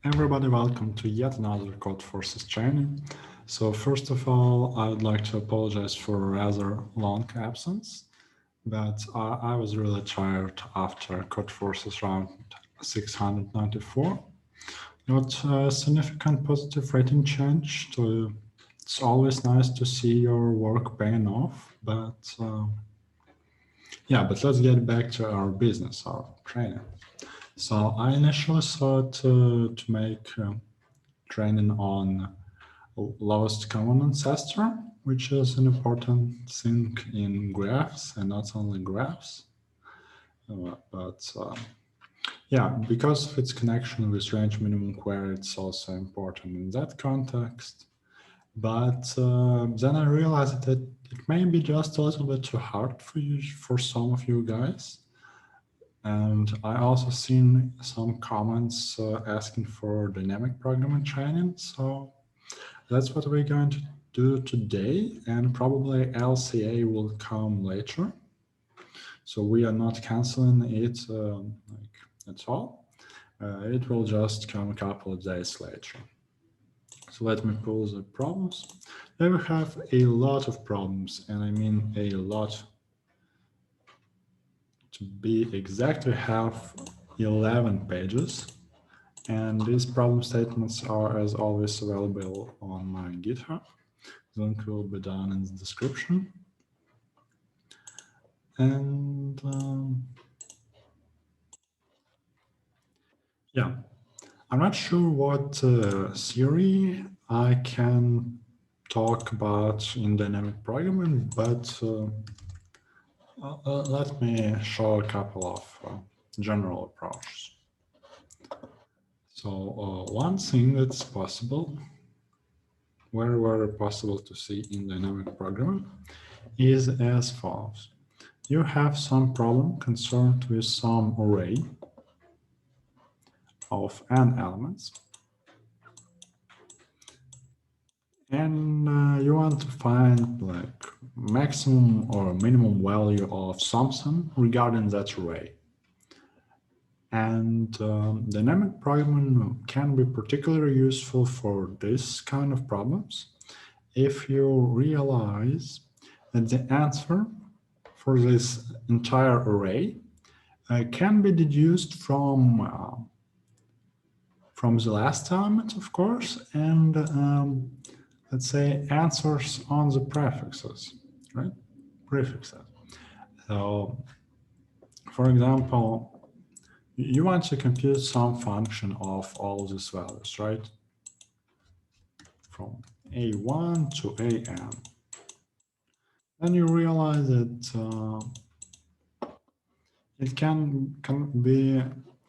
Everybody, welcome to yet another Codeforces training. So first of all, I would like to apologize for a rather long absence, but I was really tired after Codeforces round 694. Not a significant positive rating change. It's always nice to see your work paying off, but but let's get back to our business, our training. So I initially thought to make training on lowest common ancestor, which is an important thing in graphs and not only graphs. Because of its connection with range minimum query, it's also important in that context. But then I realized that it may be just a little bit too hard for some of you guys. And I also seen some comments asking for dynamic programming training. So that's what we're going to do today, and probably LCA will come later. So we are not canceling it at all. It will just come a couple of days later. So let me pull the problems. There we have a lot of problems, and I mean a lot. To be exact, we have 11 pages. And these problem statements are, as always, available on my GitHub. The link will be down in the description. And I'm not sure what theory I can talk about in dynamic programming, but let me show a couple of general approaches. So one thing that's possible, very possible to see in dynamic programming, is as follows. You have some problem concerned with some array of n elements, and you want to find like maximum or minimum value of something regarding that array. And dynamic programming can be particularly useful for this kind of problems if you realize that the answer for this entire array can be deduced from the last element, of course, and let's say answers on the prefixes, right? Prefixes. So, for example, you want to compute some function of all these values, right? From a1 to an. Then you realize that it can be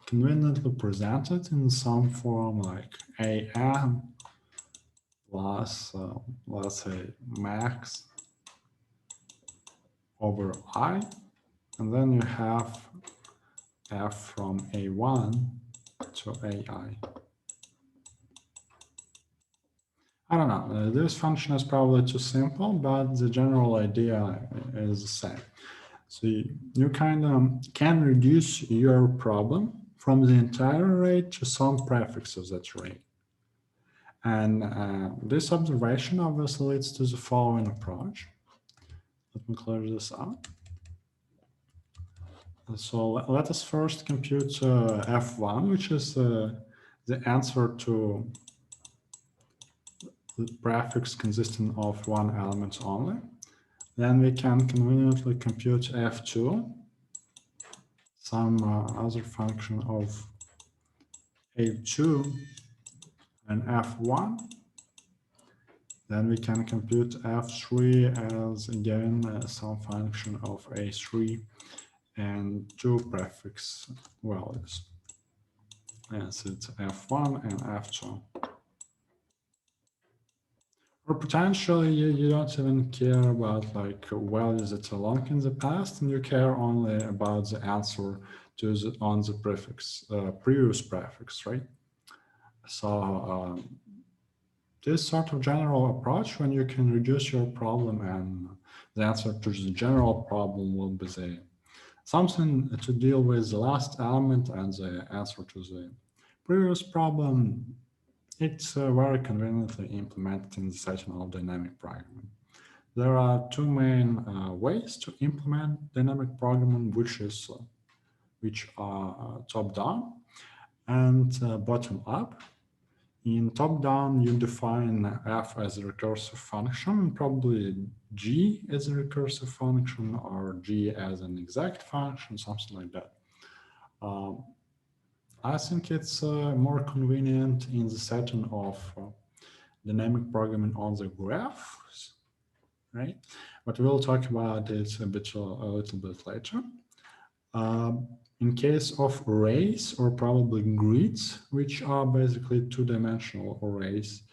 conveniently presented in some form like an plus, let's say, max over I, and then you have f from a1 to ai. I don't know, this function is probably too simple, but the general idea is the same. So you kind of can reduce your problem from the entire array to some prefix of that array. And this observation obviously leads to the following approach. Let me clear this out. So let us first compute f1, which is the answer to the prefix consisting of one element only. Then we can conveniently compute f2, some other function of a2 and f1. Then we can compute f3 as again some function of a3 and two prefix values. Yes, it's f1 and f2. Or potentially you don't even care about like values that are long in the past, and you care only about the answer to on the prefix, previous prefix, right? So this sort of general approach, when you can reduce your problem and the answer to the general problem will be the something to deal with the last element and the answer to the Previous problem, it's very conveniently implemented in the setting of dynamic programming. There are two main ways to implement dynamic programming, which are top-down and bottom-up. In top-down, you define f as a recursive function, probably g as a recursive function, or g as an exact function, something like that. I think it's more convenient in the setting of dynamic programming on the graphs, right? But we'll talk about it a little bit later. In case of arrays or probably grids, which are basically two-dimensional arrays,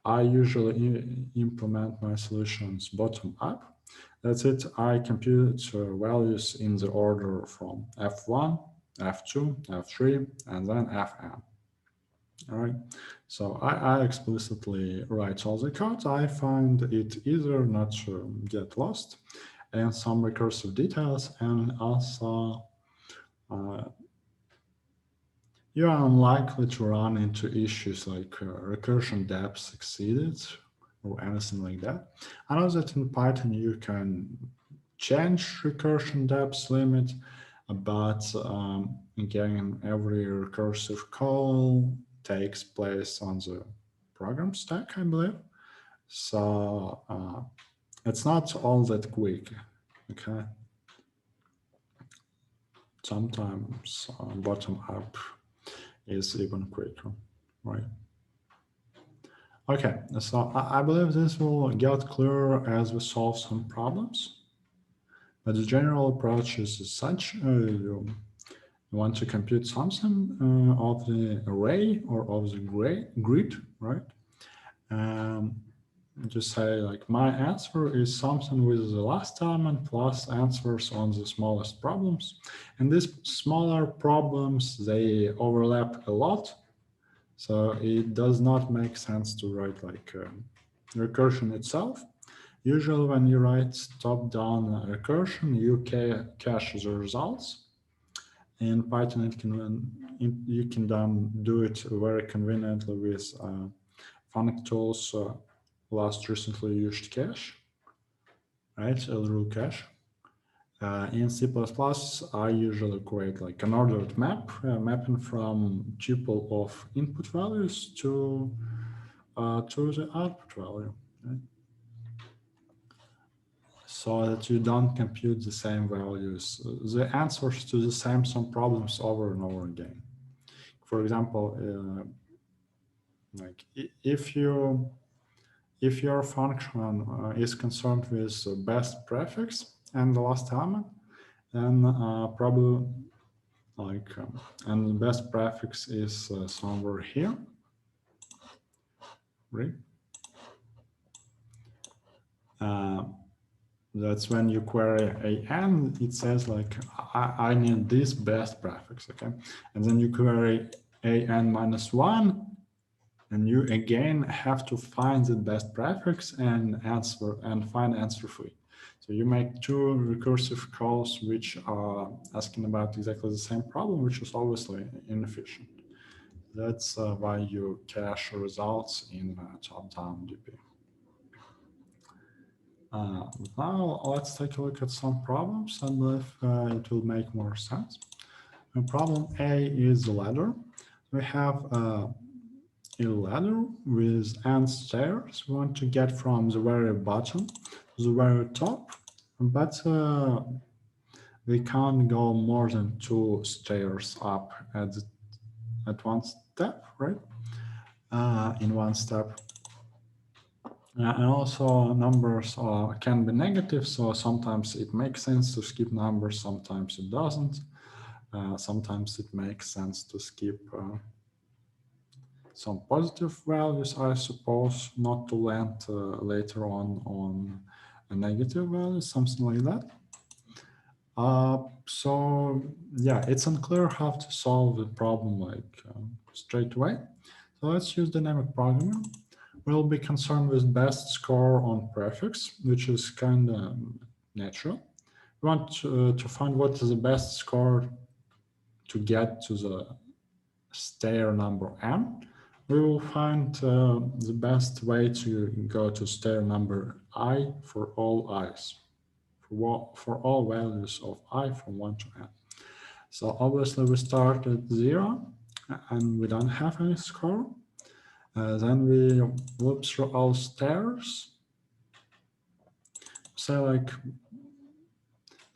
I usually implement my solutions bottom up. That's it. I compute values in the order from F1, F2, F3, and then Fn. All right. So I explicitly write all the code. I find it easier not to get lost in some recursive details, and also you are unlikely to run into issues like recursion depth exceeded or anything like that. I know that in Python you can change recursion depth limit, but again, every recursive call takes place on the program stack, I believe. So it's not all that quick, okay? Sometimes bottom up is even quicker, right? Okay, so I believe this will get clearer as we solve some problems. But the general approach is such, you want to compute something of the array or of the grid, right? Just say like my answer is something with the last element plus answers on the smallest problems. And these smaller problems, they overlap a lot. So it does not make sense to write like recursion itself. Usually when you write top-down recursion, you cache the results. In Python, you can then do it very conveniently with functools last recently used cache, right? LRU cache. In C++, I usually create like an ordered map, mapping from tuple of input values to the output value, right? So that you don't compute the same values, the answers to the same some problems over and over again. For example, like if your function is concerned with the best prefix and the last element, then probably like and the best prefix is somewhere here, right? That's when you query an, it says like, I need this best prefix, okay? And then you query an minus one, and you again have to find the best prefix and find answer free. So you make two recursive calls which are asking about exactly the same problem, which is obviously inefficient. That's why you cache results in top-down DP. Now let's take a look at some problems and if it will make more sense. Problem A is the ladder. We have a ladder with n stairs. We want to get from the very bottom to the very top, but we can't go more than 2 stairs up at one step, right? In one step. And also numbers can be negative, so sometimes it makes sense to skip numbers, sometimes it doesn't. Sometimes it makes sense to skip some positive values, I suppose, not to land later on a negative value, something like that. So yeah, it's unclear how to solve the problem like straight away. So let's use dynamic programming. We'll be concerned with best score on prefix, which is kind of natural. We want to find what is the best score to get to the stair number n, we will find the best way to go to stair number I for all i's, for all values of I from 1 to n. So obviously we start at 0 and we don't have any score. Then we loop through all stairs. Say like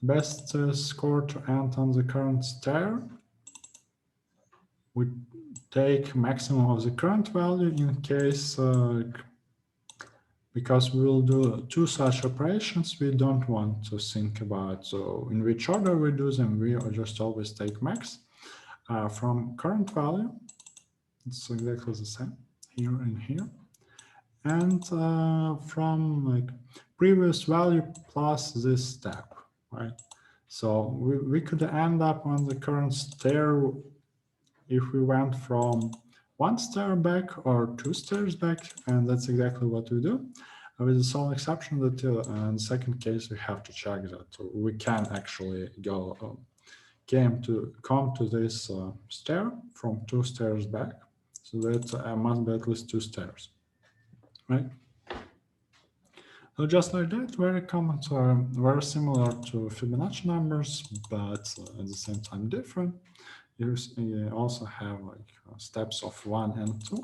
best score to end on the current stair. We take maximum of the current value in case, because we will do two such operations, we don't want to think about so in which order we do them. We just always take max from current value. It's exactly the same here and here. And from like previous value plus this step, right? So we could end up on the current stair if we went from 1 stair back or 2 stairs back, and that's exactly what we do. With the sole exception that in the second case we have to check that we can actually go come to this stair from 2 stairs back, so that must be at least 2 stairs, right? So just like that, very common, very similar to Fibonacci numbers, but at the same time different. You also have like steps of 1 and 2,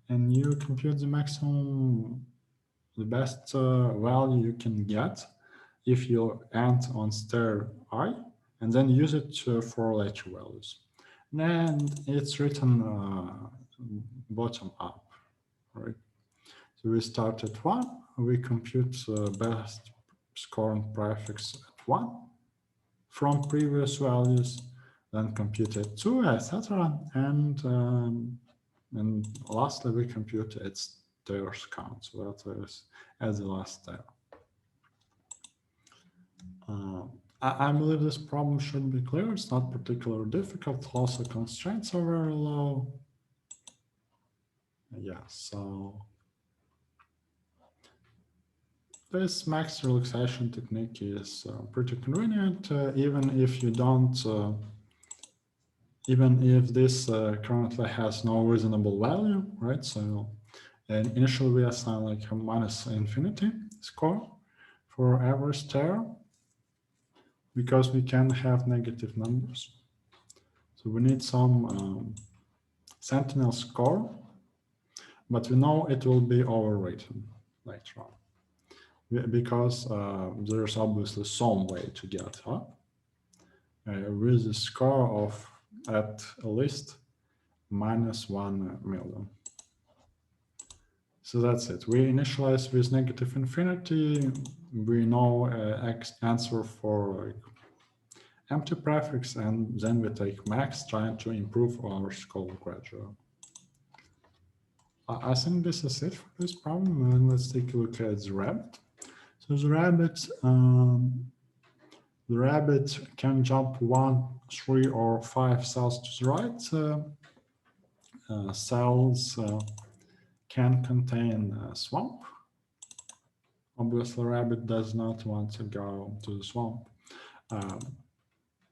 and you compute the maximum, the best value you can get if you end on stair I, and then use it for later values. And it's written bottom up, right? So we start at 1, we compute the best scoring prefix at 1 from previous values, then compute at 2, etc. And lastly, we compute its stairs count, so that is as the last step. I believe this problem should be clear. It's not particularly difficult. Also, constraints are very low. Yeah, so this max relaxation technique is pretty convenient, even if you don't, even if this currently has no reasonable value, right? So and initially we assign like a minus infinity score for every stair, because we can have negative numbers. So we need some sentinel score, but we know it will be overwritten later on, because there's obviously some way to get up with a score of at least -1 million. So that's it. We initialize with negative infinity. We know answer for like empty prefix, and then we take max, trying to improve our score gradually. I think this is it for this problem, and let's take a look at the rabbit. So the rabbit can jump 1, 3, or 5 cells to the right. Cells can contain a swamp. Obviously, rabbit does not want to go to the swamp.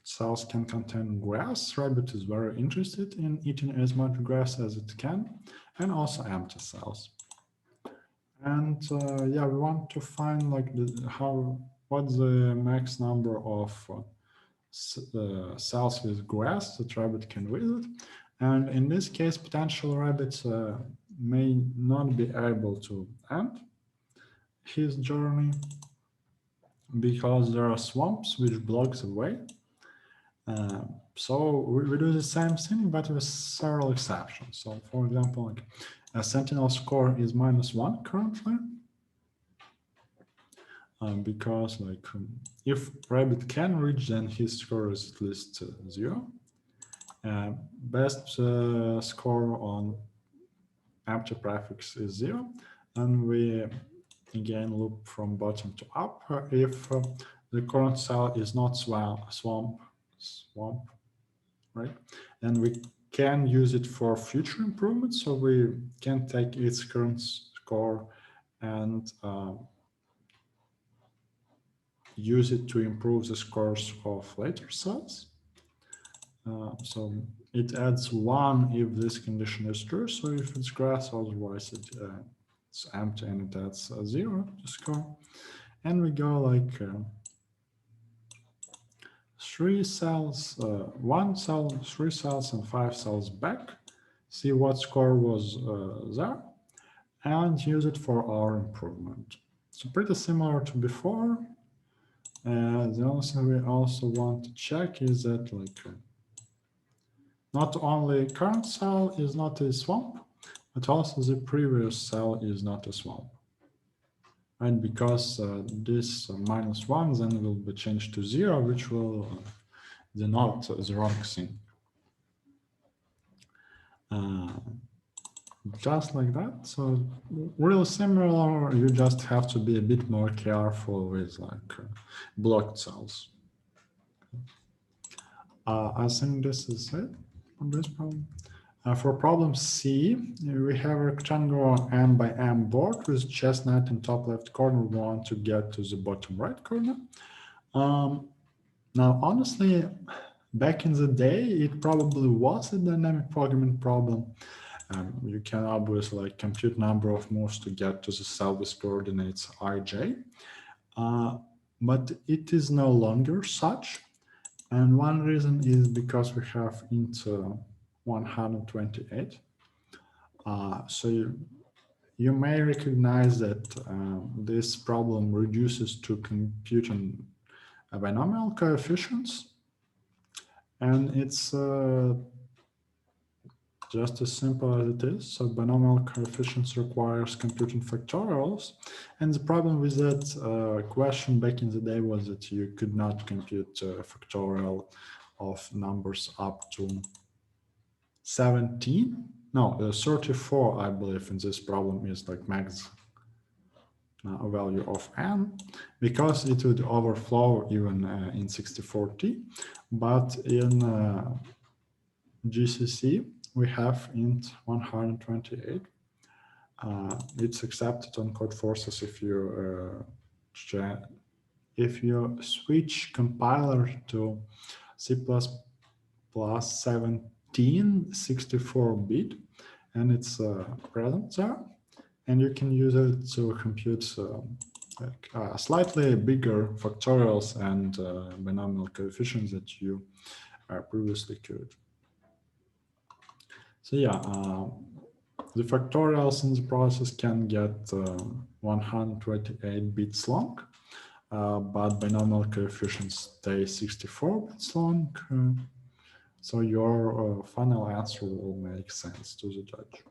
Cells can contain grass. Rabbit is very interested in eating as much grass as it can, and also empty cells. And yeah, we want to find like what's the max number of cells with grass that rabbit can visit. And in this case, potential rabbits may not be able to end his journey because there are swamps which block the way. So we do the same thing, but with several exceptions. So for example, like a sentinel score is -1 currently, because like if rabbit can reach, then his score is at least 0. Best score on empty prefix is 0, and we again loop from bottom to up if the current cell is not swamp, right? And we can use it for future improvements, so we can take its current score and use it to improve the scores of later cells. So it adds 1 if this condition is true. So if it's grass, otherwise it's empty and it adds 0 to score. And we go like 3 cells, 1 cell, 3 cells, and 5 cells back. See what score was there, and use it for our improvement. So pretty similar to before. The only thing we also want to check is that like not only current cell is not a swamp, but also the previous cell is not a swamp. And because this -1 then will be changed to 0, which will denote the wrong thing. Just like that. So really similar, you just have to be a bit more careful with like blocked cells. I think this is it on this problem. For problem C, we have a rectangular M by M board with chestnut in top left corner. We want to get to the bottom right corner. Now, honestly, back in the day, it probably was a dynamic programming problem. You can obviously like compute number of moves to get to the cell with coordinates ij, but it is no longer such. And one reason is because we have int 128. So you may recognize that this problem reduces to computing binomial coefficients, and it's just as simple as it is. So binomial coefficients requires computing factorials. And the problem with that question back in the day was that you could not compute factorial of numbers up to 17. No, 34, I believe, in this problem is like max value of n, because it would overflow even in 64T. But in GCC, we have int 128. It's accepted on Codeforces if you switch compiler to C++ 17 64-bit, and it's present there, and you can use it to compute slightly bigger factorials and binomial coefficients that you previously could. So yeah, the factorials in the process can get 128 bits long, but binomial coefficients stay 64 bits long. So your final answer will make sense to the judge.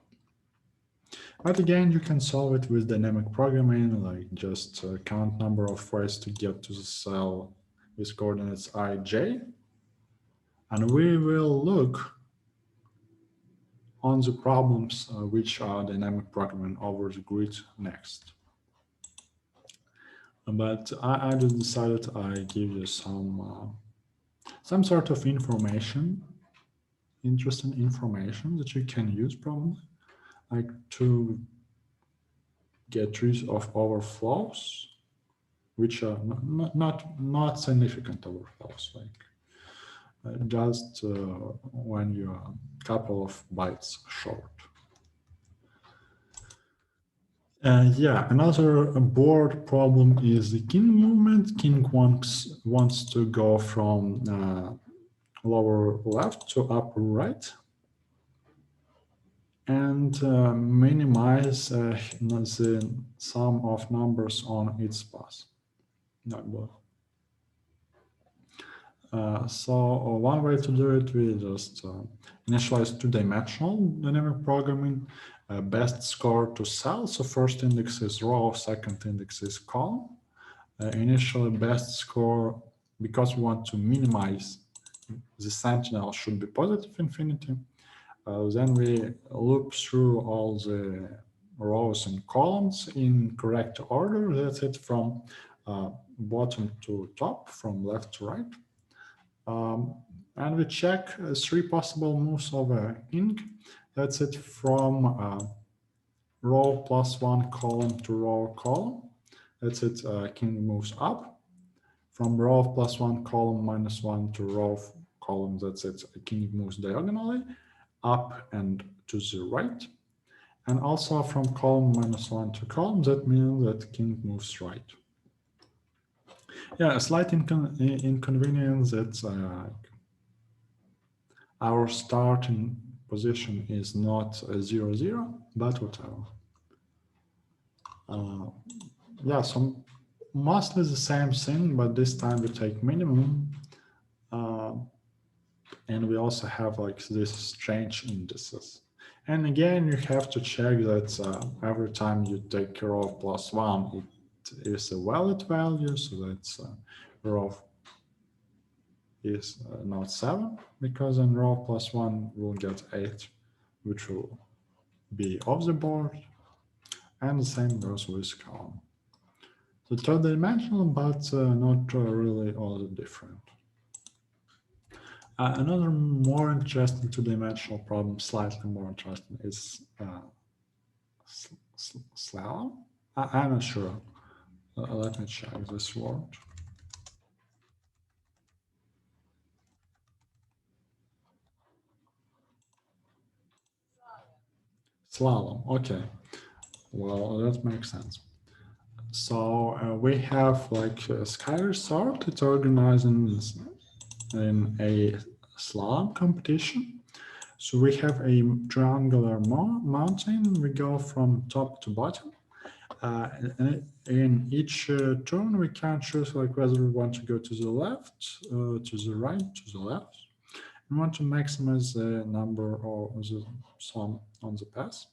But again, you can solve it with dynamic programming, like just count number of ways to get to the cell with coordinates ij. And we will look on the problems which are dynamic programming over the grid next. But I just decided I give you some sort of information, interesting information that you can use probably, like to get rid of overflows, which are not significant overflows, like just when you're a couple of bytes short. Yeah, another board problem is the king movement. King wants to go from lower left to upper right and minimize the sum of numbers on its path. So one way to do it, we just initialize two-dimensional dynamic programming, best score to cell. So first index is row, second index is column. Initially best score, because we want to minimize the sentinel, should be positive infinity. Then we loop through all the rows and columns in correct order. That's it, from bottom to top, from left to right. And we check 3 possible moves of a king. That's it, from row +1 column to row column. That's it, king moves up. From row +1 column -1 to row column, that's it. A king moves diagonally up and to the right. And also from column -1 to column, that means that king moves right. Yeah, a slight inconvenience that our starting position is not 0-0, but whatever. Yeah, so mostly the same thing, but this time we take minimum. And we also have like this strange indices. And again, you have to check that every time you take row +1, it is a valid value, so that's row is not 7, because in row +1 we'll get 8, which will be off the board, and the same goes with column. So third dimensional, but not really all that different. Another more interesting two-dimensional problem, slightly more interesting, is slalom. I'm not sure. Let me check this word. Slalom, okay. Well, that makes sense. So we have like a sky resort. It's organized in a slalom competition. So we have a triangular mountain. We go from top to bottom. In each turn, we can choose like whether we want to go to the left, to the right, to the left. We want to maximize the number or the sum on the pass.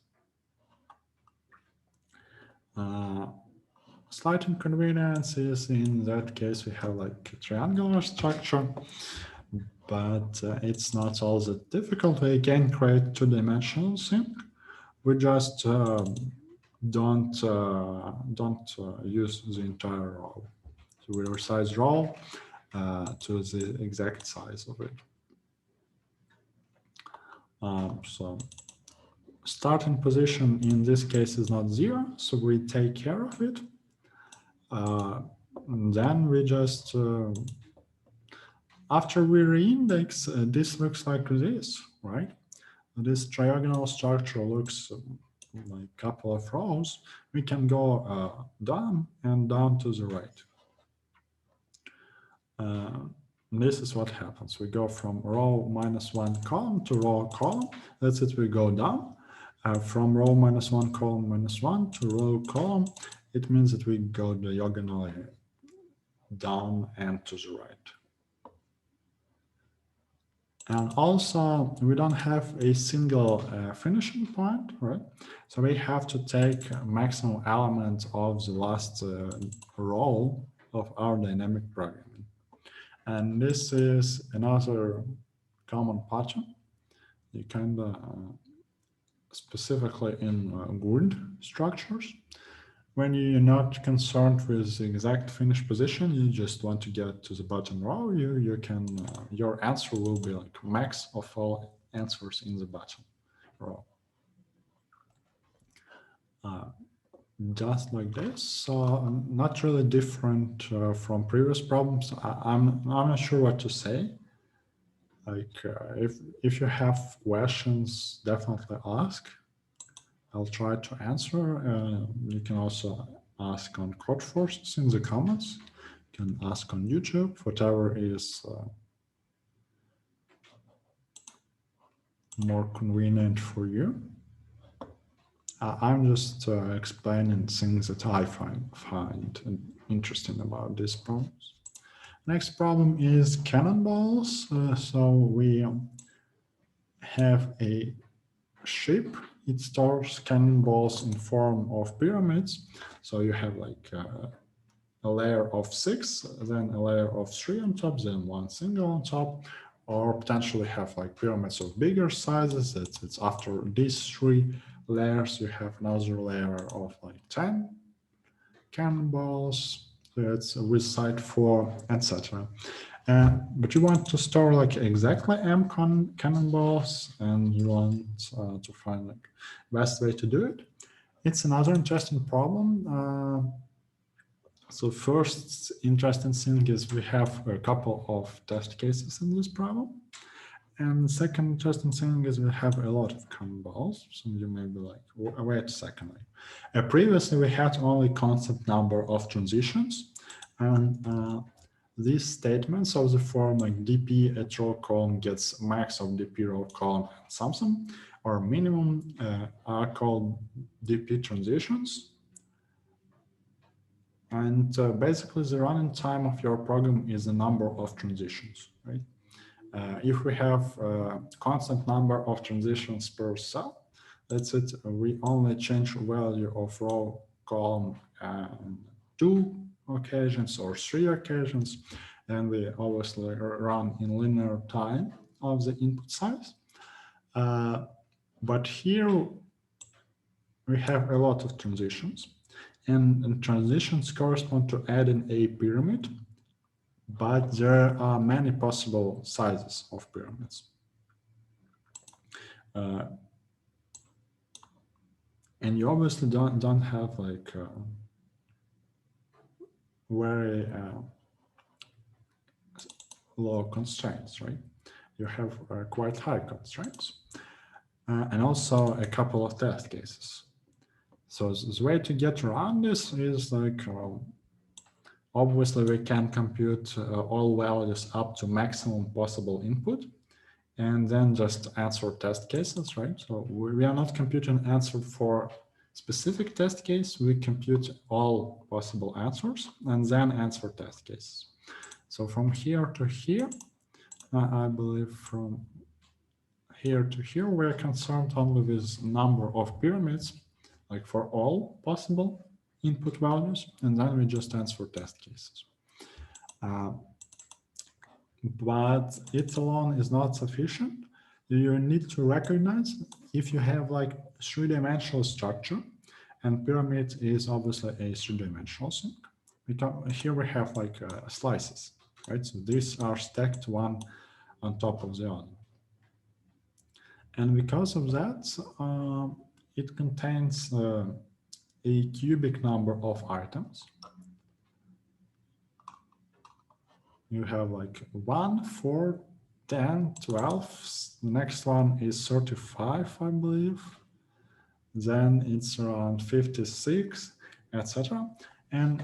Slight inconvenience is in that case we have like a triangular structure, but it's not all that difficult. We can create two-dimensional thing. We just don't use the entire row. So we resize row to the exact size of it. So starting position in this case is not 0, so we take care of it. And then we just, after we reindex, this looks like this, right? This triangular structure looks like a couple of rows. We can go down and down to the right. This is what happens. We go from row -1 column to row column. That's it, we go down. From row -1 column -1 to row column, it means that we go diagonally down and to the right. And also, we don't have a single finishing point, right? So we have to take maximum element of the last row of our dynamic programming. And this is another common pattern. You kind of specifically in grid structures. When you're not concerned with the exact finish position, you just want to get to the bottom row, you can, your answer will be like max of all answers in the bottom row. Just like this, so not really different from previous problems. I'm not sure what to say. Like if you have questions, definitely ask. I'll try to answer. You can also ask on Codeforces in the comments. You can ask on YouTube, whatever is more convenient for you. I'm just explaining things that I find interesting about these problems. Next problem is cannonballs. So we have a ship. It stores cannonballs in form of pyramids. So you have like a layer of 6, then a layer of 3 on top, then one single on top, or potentially have like pyramids of bigger sizes. It's after these 3 layers, you have another layer of like 10 cannonballs. That's with side 4, etc. But you want to store like exactly m cannonballs, and you want to find like best way to do it. It's another interesting problem. So first interesting thing is we have a couple of test cases in this problem. And second interesting thing is we have a lot of cannonballs. So you may be like, wait a second. Previously, we had only constant number of transitions. And these statements of the form like dp at row column gets max of dp row column and something, or minimum are called dp transitions. And basically, the running time of your program is the number of transitions, right? If we have a constant number of transitions per cell, that's it. We only change value of row column 2 occasions or 3 occasions, and we obviously run in linear time of the input size. But here we have a lot of transitions, and transitions correspond to adding a pyramid. But there are many possible sizes of pyramids. And you obviously don't have like very low constraints, right? You have quite high constraints. And also a couple of test cases. So the way to get around this is like, obviously we can compute all values up to maximum possible input and then just answer test cases, right? So we are not computing answer for specific test case, we compute all possible answers and then answer test cases. So from here to here, I believe from here to here, we're concerned only with number of pyramids, like for all possible input values, and then we just answer test cases. But it alone is not sufficient. You need to recognize if you have like three-dimensional structure, and pyramid is obviously a three-dimensional thing. Here we have like slices, right? So these are stacked one on top of the other. And because of that, it contains a cubic number of items. You have like 1, 4, 10, 12. The next one is 35, I believe. Then it's around 56, etc. And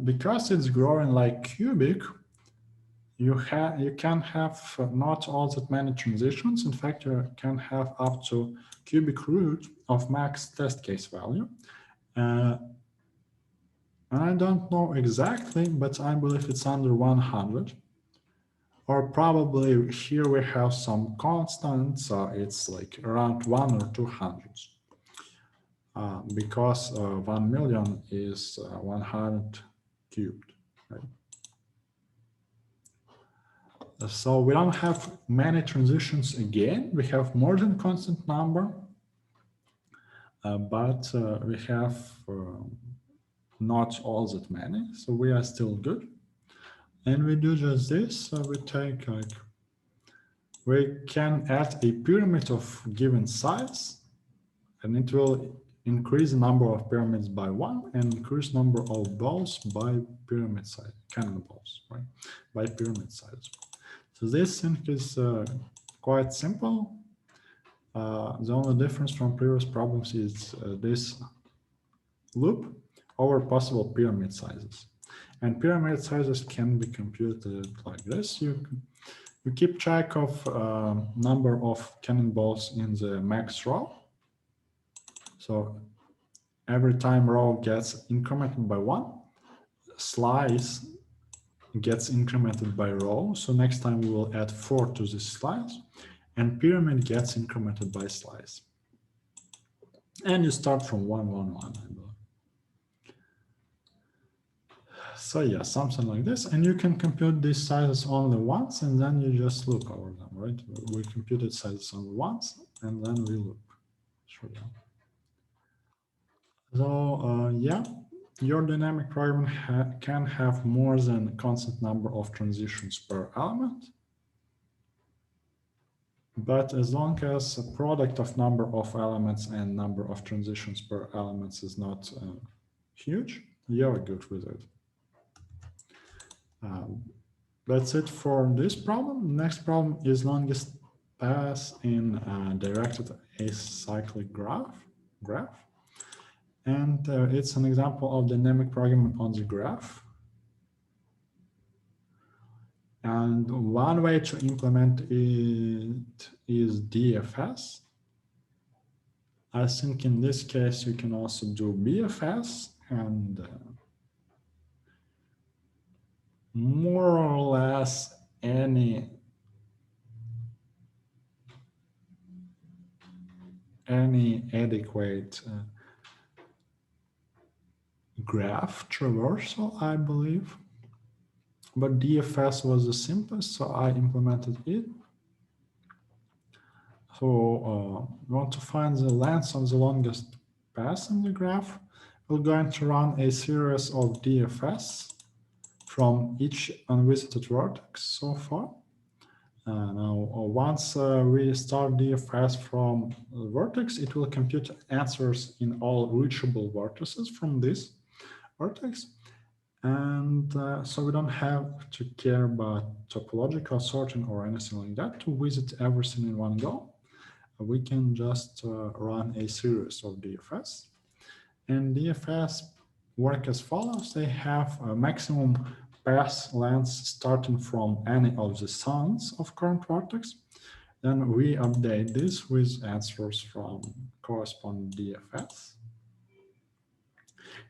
because it's growing like cubic, you can have not all that many transitions. In fact, you can have up to cubic root of max test case value. I don't know exactly, but I believe it's under 100. Or probably here we have some constant, so it's like around 1 or 200. Because 1 million is 100 cubed, right? So we don't have many transitions again. We have more than constant number, but we have not all that many, so we are still good. And we do just this, so we take like, we can add a pyramid of given size, and it will increase the number of pyramids by 1 and increase number of balls by pyramid size, cannonballs, right? By pyramid size. So this thing is quite simple. The only difference from previous problems is this loop over possible pyramid sizes. And pyramid sizes can be computed like this. You keep track of number of cannonballs in the max row. So every time row gets incremented by 1, slice gets incremented by row. So next time we will add 4 to this slice, and pyramid gets incremented by slice. And you start from 1, 1, 1, I believe. So yeah, something like this, and you can compute these sizes only once, and then you just loop over them, right? We computed sizes only once, and then we loop through them. So yeah, your dynamic program can have more than a constant number of transitions per element. But as long as the product of number of elements and number of transitions per elements is not huge, you're good with it. That's it for this problem. Next problem is longest pass in directed acyclic graph. And it's an example of dynamic programming on the graph. And one way to implement it is DFS. I think in this case, you can also do BFS, and more or less any adequate graph traversal, I believe. But DFS was the simplest, so I implemented it. So we want to find the length of the longest path in the graph. We're going to run a series of DFS from each unvisited vertex so far. Now, once we start DFS from the vertex, it will compute answers in all reachable vertices from this vertex. And so we don't have to care about topological sorting or anything like that to visit everything in one go. We can just run a series of DFS. And DFS work as follows. They have a maximum path length starting from any of the sons of current vertex. Then we update this with answers from corresponding DFS.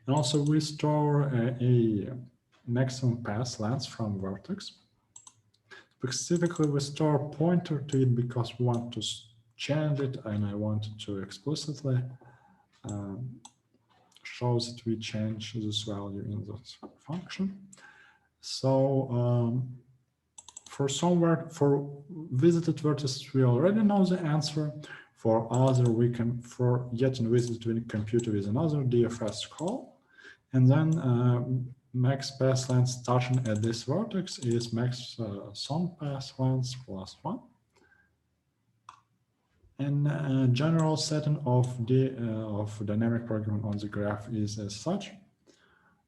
And also we store a maximum path length from vertex. Specifically, we store a pointer to it because we want to change it, and I wanted to explicitly show that we change this value in this function. So for visited vertices, we already know the answer. For other, for yet unvisited, we compute with another DFS call. And then max path length starting at this vertex is max sum path length plus 1. And general setting of dynamic programming on the graph is as such.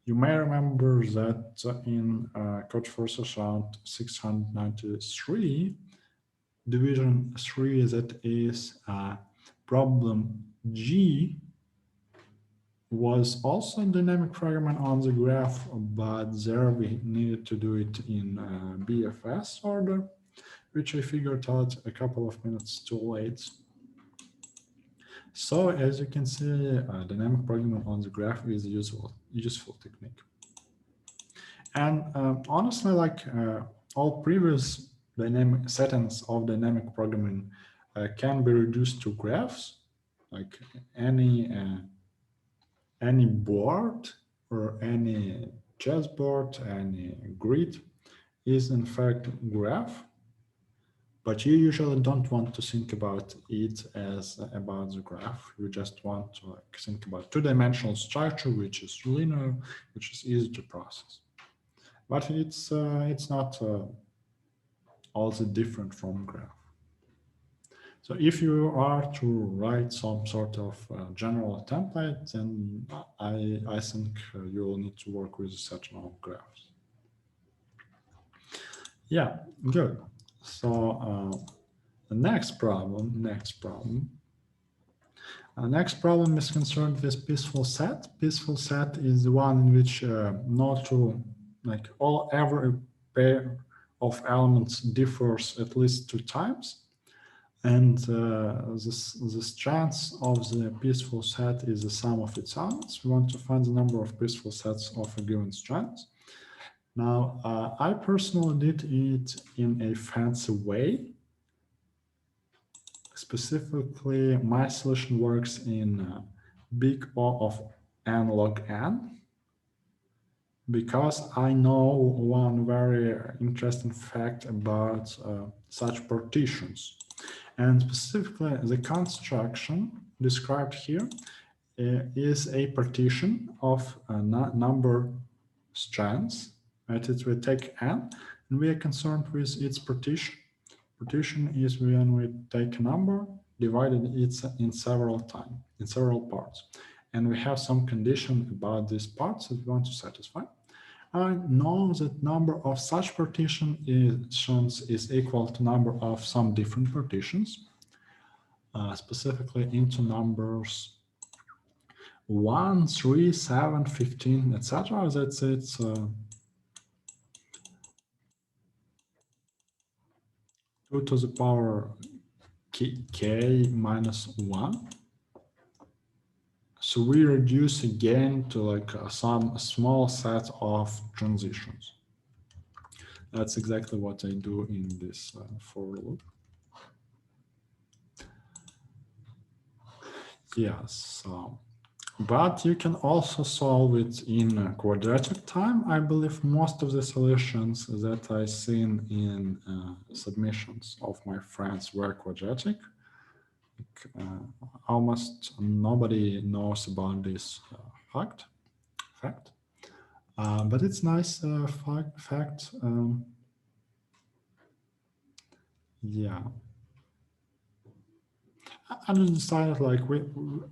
You may remember that in Codeforces round 693, division 3, that is problem G, was also dynamic programming on the graph, but there we needed to do it in BFS order, which I figured out a couple of minutes too late. So as you can see, dynamic programming on the graph is a useful technique. And honestly, like all previous dynamic settings of dynamic programming can be reduced to graphs, like any board or any chessboard, any grid is in fact graph. But you usually don't want to think about it as about the graph. You just want to think about two-dimensional structure, which is linear, which is easy to process. But it's not also different from graph. So if you are to write some sort of general template, then I think you will need to work with a set of graphs. Yeah, good. So the next problem is concerned with peaceful set. Peaceful set is the one in which every pair of elements differs at least 2 times. And the strength of the peaceful set is the sum of its elements. We want to find the number of peaceful sets of a given strength. Now, I personally did it in a fancy way. Specifically, my solution works in big O of n log n, because I know one very interesting fact about such partitions. And specifically, the construction described here is a partition of number strands. Right? It will take n, and we are concerned with its partition. Partition is when we take a number, divided it in several parts. And we have some condition about these parts that we want to satisfy. I know that number of such partitions is equal to number of some different partitions, specifically into numbers 1, 3, 7, 15, etc. That's it. 2 to the power k minus 1. So we reduce again to like some small set of transitions. That's exactly what I do in this for loop. Yes, but you can also solve it in quadratic time. I believe most of the solutions that I've seen in submissions of my friends were quadratic. Almost nobody knows about this fact. But it's nice fact. Yeah. I decided like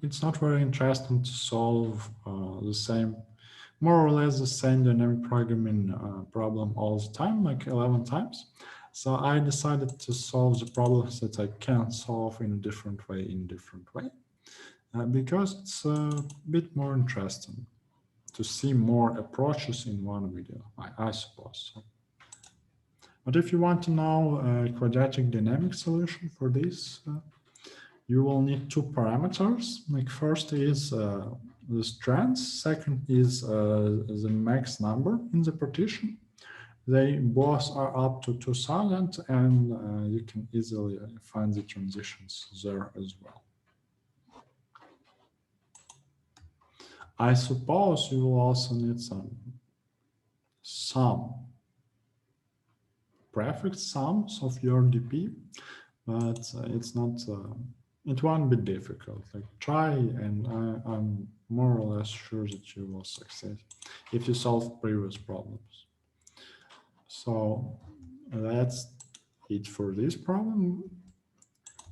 it's not very interesting to solve the same, more or less the same dynamic programming problem all the time, like 11 times. So I decided to solve the problems that I can solve in a different way, because it's a bit more interesting to see more approaches in one video, I suppose. But if you want to know a quadratic dynamic solution for this, you will need two parameters. Like first is the strands, second is the max number in the partition. They both are up to 2000, and you can easily find the transitions there as well. I suppose you will also need some prefix sums of your DP, but it's not. It won't be difficult. Like try, and I'm more or less sure that you will succeed if you solve previous problems. So that's it for this problem.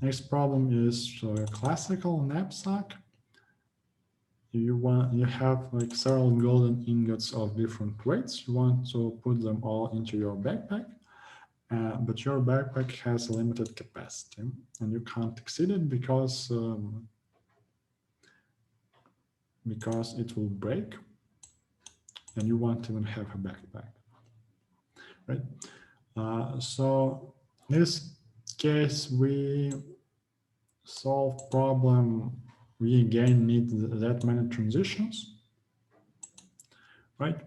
Next problem is classical knapsack. You have like several golden ingots of different weights. You want to put them all into your backpack. But your backpack has a limited capacity and you can't exceed it because it will break and you won't even have a backpack, right? So in this case, we solve problem, we again need that many transitions, right?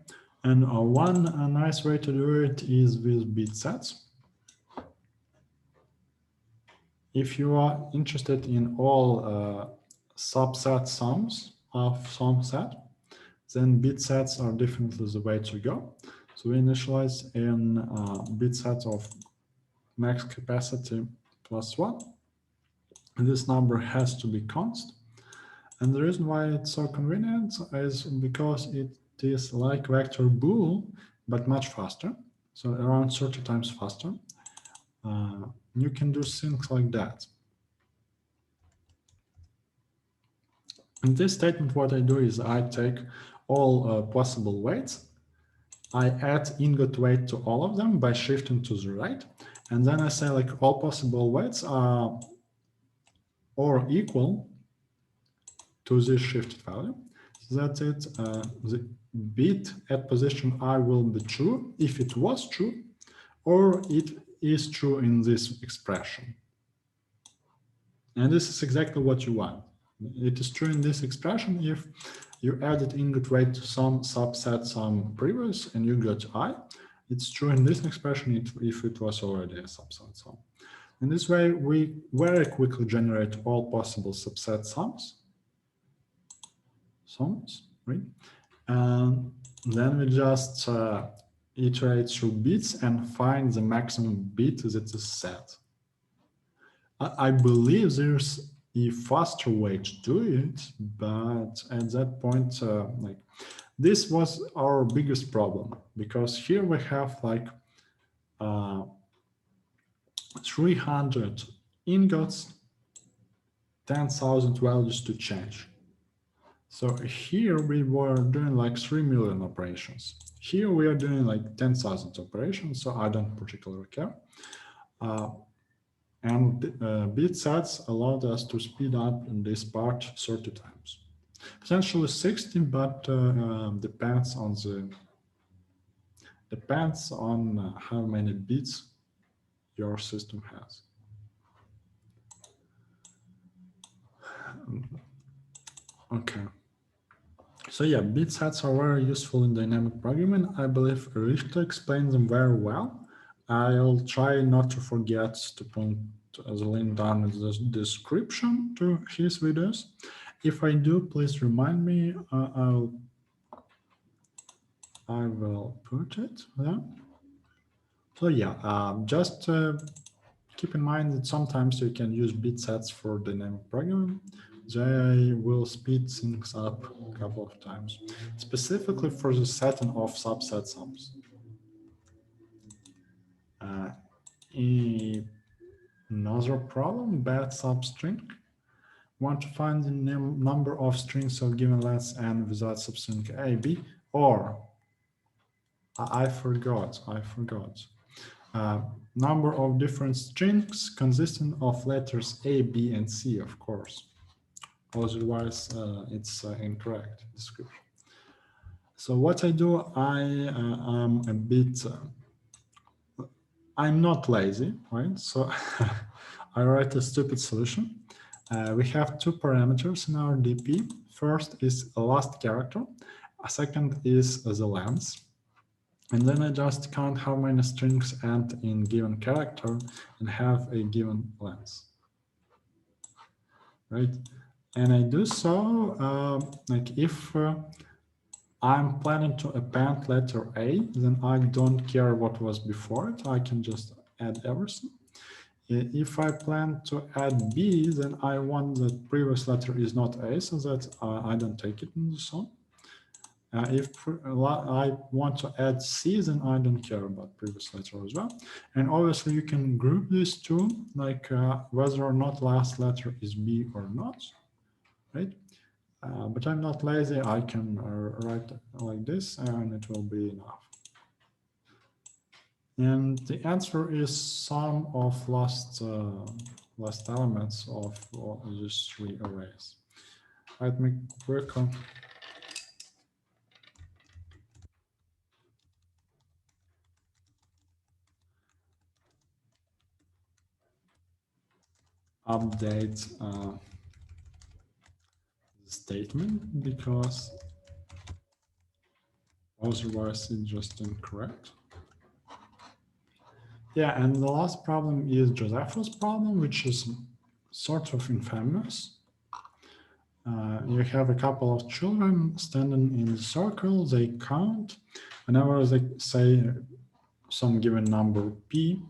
And one nice way to do it is with bitsets. If you are interested in all subset sums of some set, then bitsets are definitely the way to go. So we initialize in bitset of max capacity plus 1. And this number has to be const. And the reason why it's so convenient is because it is like vector bool, but much faster. So around 30 times faster. You can do things like that. In this statement, what I do is I take all possible weights. I add ingot weight to all of them by shifting to the right. And then I say like all possible weights are or equal to this shifted value. So that's it. The bit at position I will be true if it was true, or it is true in this expression. And this is exactly what you want. It is true in this expression if you added ingot weight to some subset, some previous, and you got I. It's true in this expression if it was already a subset sum. In this way, we very quickly generate all possible subset sums, right? And then we just iterate through bits and find the maximum bit that is set. I believe there's a faster way to do it, but at that point, like this was our biggest problem because here we have like 300 ingots, 10,000 values to change. So here we were doing like 3 million operations. Here we are doing like 10,000 operations, so I don't particularly care. And bitsets allowed us to speed up in this part 30 times. Essentially 60, but depends on how many bits your system has. Okay. So yeah, bitsets are very useful in dynamic programming. I believe Richter explains them very well. I'll try not to forget to put the link down in the description to his videos. If I do, please remind me. I will put it there. So yeah, just keep in mind that sometimes you can use bitsets for dynamic programming. They will speed things up a couple of times, specifically for the setting of subset sums. Another problem, bad substring. Want to find the number of strings of given length n without substring a, b, or I forgot. Number of different strings consisting of letters A, B, and C, of course. Otherwise, it's incorrect description. So what I do, I am a bit, I'm not lazy, right? So I write a stupid solution. We have two parameters in our DP. First is a last character. A second is the length. And then I just count how many strings end in given character and have a given length, right? And I do so, like if I'm planning to append letter A, then I don't care what was before it. I can just add everything. If I plan to add B, then I want the previous letter is not A, so that I don't take it in the sum. If I want to add C, then I don't care about previous letter as well. And obviously you can group these two, like whether or not last letter is B or not, right? But I'm not lazy, I can write like this and it will be enough. And the answer is sum of last elements of these three arrays. Let me quickly update the statement because otherwise it's just incorrect. Yeah, and the last problem is Josefo's problem, which is sort of infamous. You have a couple of children standing in a circle, they count. Whenever they say some given number P,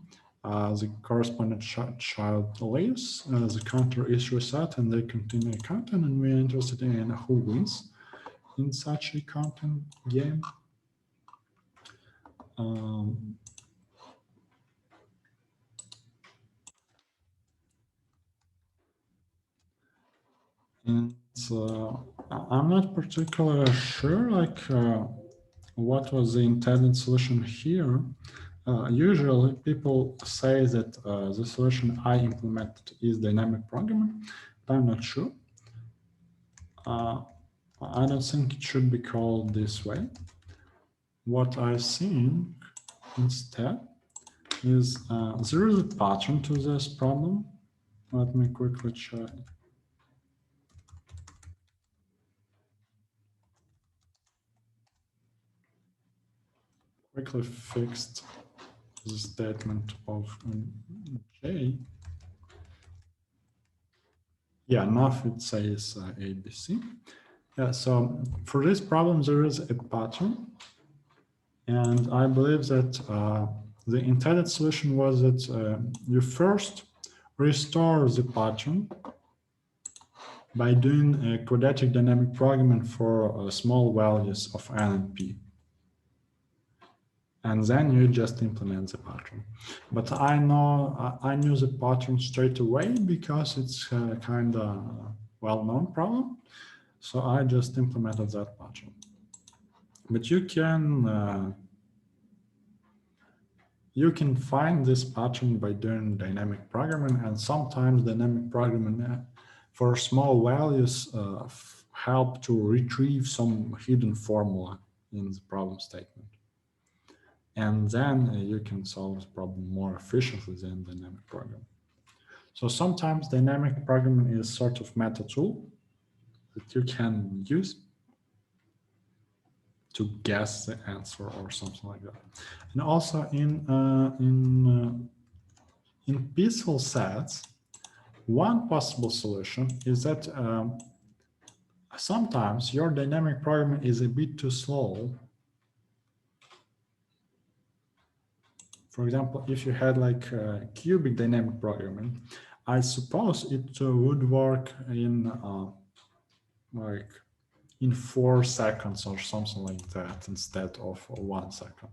the corresponding child leaves, the counter is reset and they continue counting, and we're interested in who wins in such a counting game. And I'm not particularly sure, like, what was the intended solution here. Usually people say that the solution I implemented is dynamic programming, but I'm not sure. I don't think it should be called this way. What I think instead is there is a pattern to this problem. Let me quickly check. Quickly fixed the statement of J. Yeah, enough it says ABC. Yeah, so for this problem, there is a pattern. And I believe that the intended solution was that you first restore the pattern by doing a quadratic dynamic programming for small values of n and p. And then you just implement the pattern. But I knew the pattern straight away because it's kind of well-known problem. So I just implemented that pattern. But you can find this pattern by doing dynamic programming, and sometimes dynamic programming for small values help to retrieve some hidden formula in the problem statement. And then you can solve the problem more efficiently than dynamic programming. So sometimes dynamic programming is sort of meta tool that you can use to guess the answer or something like that. And also in peaceful sets, one possible solution is that sometimes your dynamic programming is a bit too slow. For example, if you had like cubic dynamic programming, I suppose it would work in like in 4 seconds or something like that instead of 1 second.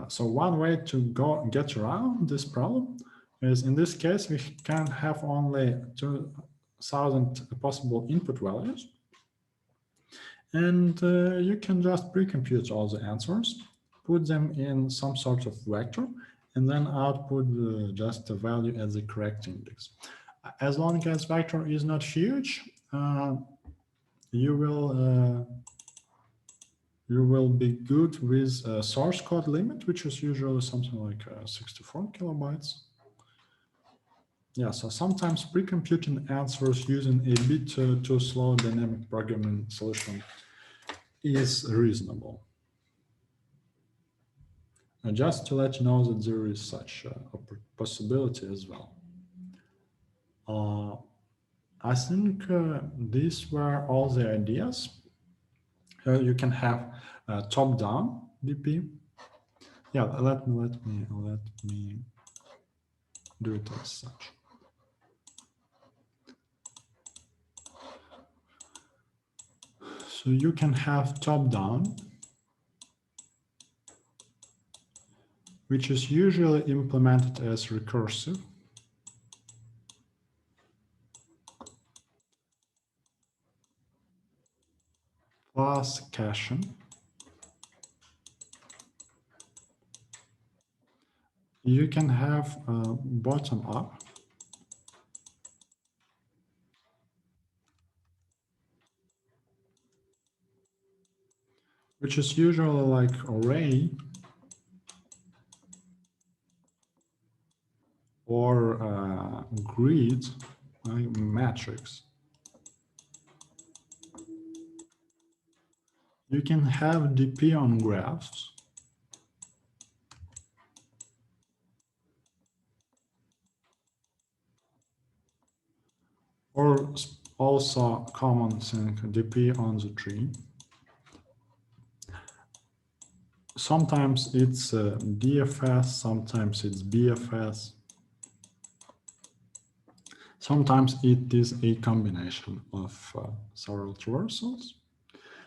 So one way to get around this problem is, in this case, we can have only 2,000 possible input values. And you can just pre-compute all the answers, put them in some sort of vector, and then output just the value as the correct index. As long as vector is not huge, you will be good with source code limit, which is usually something like 64 kilobytes. Yeah, so sometimes pre-computing answers using a bit too slow dynamic programming solution is reasonable. And just to let you know that there is such a possibility as well. I think these were all the ideas. You can have top-down DP. Yeah, let me do it as such. So you can have top-down, which is usually implemented as recursive. Plus caching. You can have bottom-up, which is usually like array or grid, like matrix. You can have DP on graphs. Or also common thing, DP on the tree. Sometimes it's DFS, sometimes it's BFS. Sometimes it is a combination of several traversals.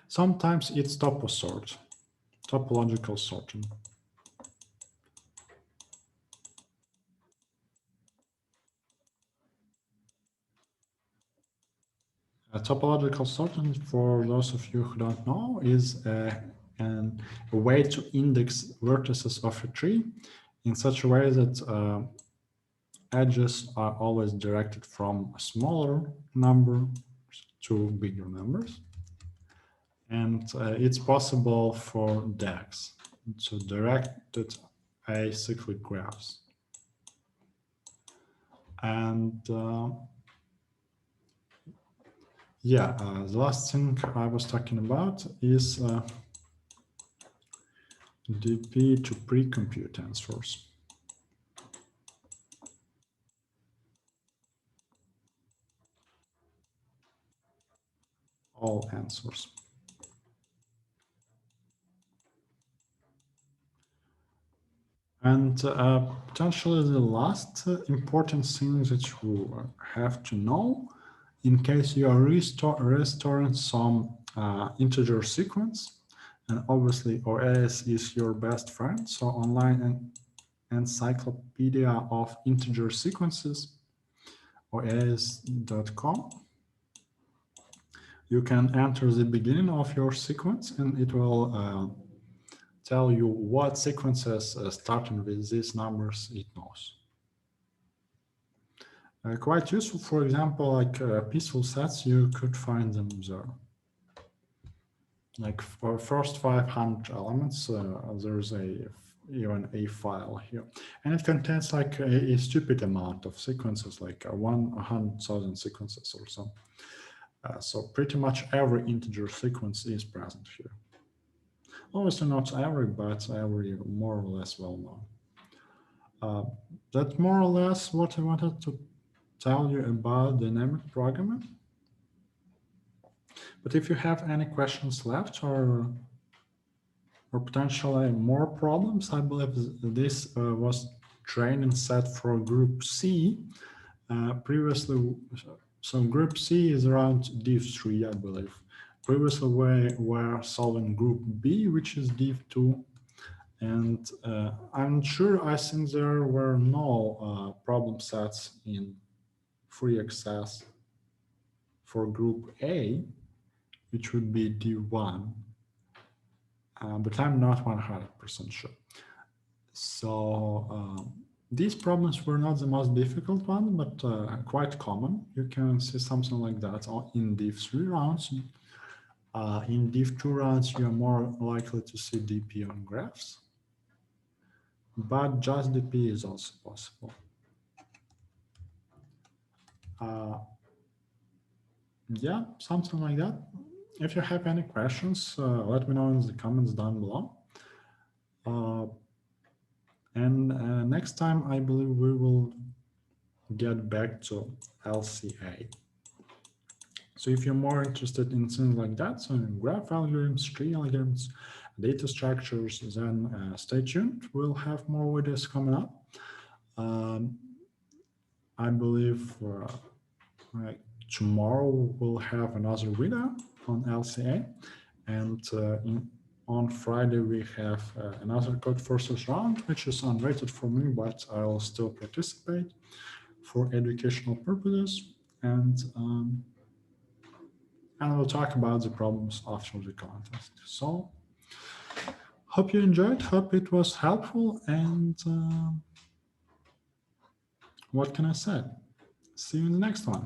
Sometimes it's toposort, topological sorting. Topological sorting, for those of you who don't know, is a way to index vertices of a tree in such a way that edges are always directed from a smaller number to bigger numbers. And it's possible for DAGs, so directed acyclic graphs. And yeah, the last thing I was talking about is DP to pre-compute answers. All answers. And potentially the last important thing that you have to know in case you are restoring some integer sequence, and obviously OS is your best friend, so online encyclopedia of integer sequences, OS.com. You can enter the beginning of your sequence and it will tell you what sequences starting with these numbers it knows. Quite useful, for example, like peaceful sets, you could find them there. Like for first 500 elements, there's even a file here. And it contains like a stupid amount of sequences, like 100,000 sequences or so. So pretty much every integer sequence is present here. Obviously not every, but every more or less well known. That's more or less what I wanted to tell you about dynamic programming. But if you have any questions left or potentially more problems, I believe this was training set for group C. Previously, so group C is around div 3, I believe. Previously, we were solving group B, which is div 2. And I'm sure, I think there were no problem sets in free access for group A, which would be div 1. But I'm not 100% sure. So these problems were not the most difficult one, but quite common. You can see something like that in div 3 rounds. In div 2 rounds, you are more likely to see DP on graphs, but just DP is also possible. Yeah, something like that. If you have any questions, let me know in the comments down below. And next time, I believe we will get back to LCA. So if you're more interested in things like that, so in graph algorithms, tree algorithms, data structures, then stay tuned. We'll have more videos coming up. I believe tomorrow we'll have another video on LCA, and on Friday we have another Codeforces round, which is unrated for me, but I'll still participate for educational purposes, and we'll talk about the problems after the contest. So hope you enjoyed, hope it was helpful, and what can I say? See you in the next one.